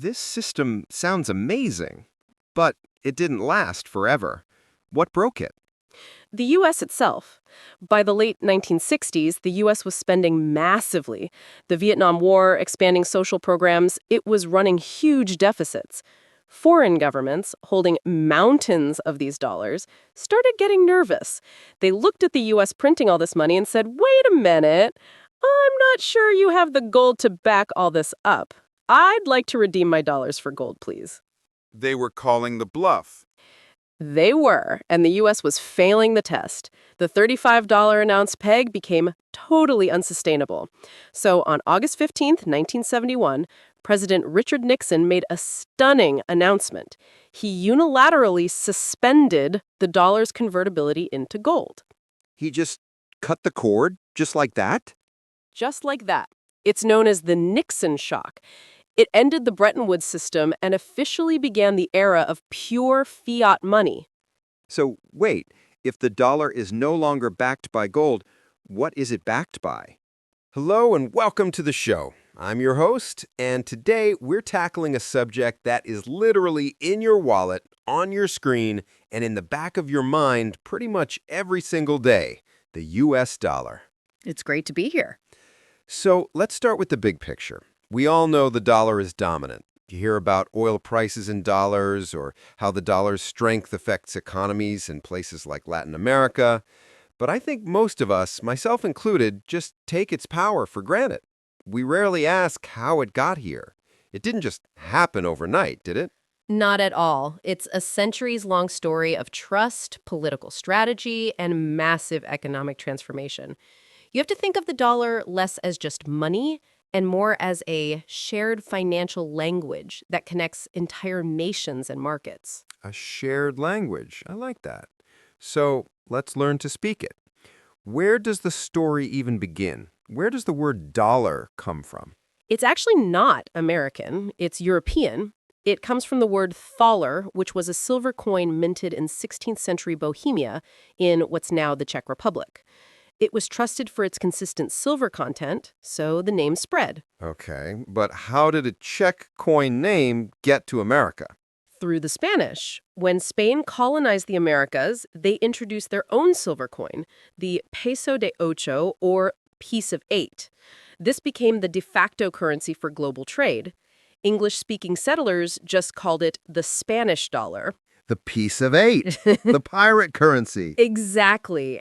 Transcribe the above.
This system sounds amazing, but it didn't last forever. What broke it? The U.S. itself. By the late 1960s, the U.S. was spending massively. The Vietnam War, expanding social programs, it was running huge deficits. Foreign governments, holding mountains of these dollars, started getting nervous. They looked at the U.S. printing all this money and said, wait a minute, I'm not sure you have the gold to back all this up. I'd like to redeem my dollars for gold, please. They were calling the bluff. They were, and the U.S. was failing the test. The $35 an ounce peg became totally unsustainable. So on August 15th, 1971, President Richard Nixon made a stunning announcement. He unilaterally suspended the dollar's convertibility into gold. He just cut the cord, just like that? Just like that. It's known as the Nixon shock. It ended the Bretton Woods system and officially began the era of pure fiat money. So wait, if the dollar is no longer backed by gold, what is it backed by? Hello and welcome to the show. I'm your host, and today we're tackling a subject that is literally in your wallet, on your screen, and in the back of your mind pretty much every single day, the U.S. dollar. It's great to be here. So let's start with the big picture. We all know the dollar is dominant. You hear about oil prices in dollars or how the dollar's strength affects economies in places like Latin America. But I think most of us, myself included, just take its power for granted. We rarely ask how it got here. It didn't just happen overnight, did it? Not at all. It's a centuries-long story of trust, political strategy, and massive economic transformation. You have to think of the dollar less as just money and more as a shared financial language that connects entire nations and markets. A shared language. I like that. So let's learn to speak it. Where does the story even begin? Where does the word dollar come from? It's actually not American. It's European. It comes from the word thaler, which was a silver coin minted in 16th century Bohemia in what's now the Czech Republic. It was trusted for its consistent silver content, so the name spread. Okay, but how did a Czech coin name get to America? Through the Spanish. When Spain colonized the Americas, they introduced their own silver coin, the peso de ocho, or piece of eight. This became the de facto currency for global trade. English-speaking settlers just called it the Spanish dollar. The piece of eight, the pirate currency. Exactly.